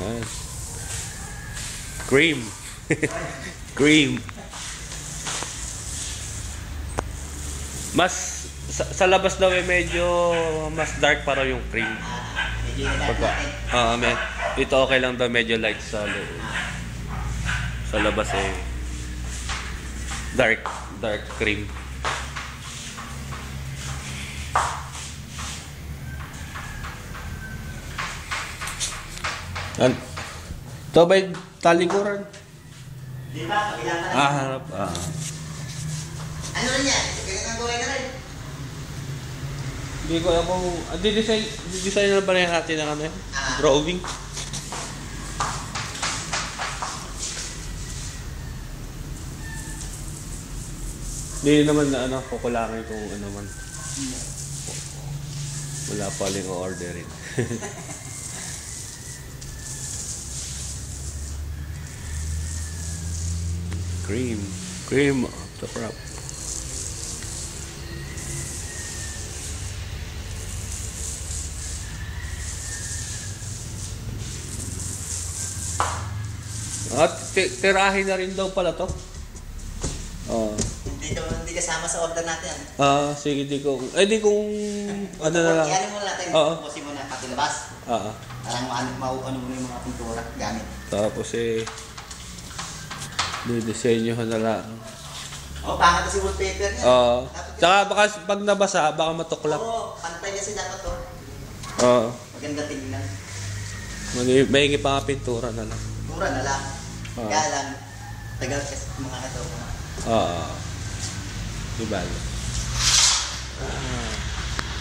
Ayan. Cream. Cream. Mas sa labas daw medyo mas dark para yung cream. Medyo light Pagka, natin. ito okay lang daw medyo light sa loob. Sa labas dark cream. Ito ba'y talikuran? Di ba? Kabila ka rin. Harap. Ano rin yan? Ganyan ang gawin na rin. Hindi ko alam kung... Design na ba na natin ng ano yun? Drawing? Hindi naman na ano, kukulangin kung ano man. Wala pa rin o-orderin. Cream of the crop. At tirahin na rin daw pala to. Hindi kasama sa order natin. Sige, di kung ano na lang. Iyan mo natin. Oo. Pusin mo na pati labas. Parang mauano mo yung mga pintura gamit. Tapos didisenyohan na lang. Pangit si wallpaper niya. Tsaka baka pag nabasa, baka matuklap. Oo, pantay kasi dapat to. Maganda tingnan. May pa nga pintura na lang. Pintura na lang. Kaya lang, tagal kasi mga ito. Diba?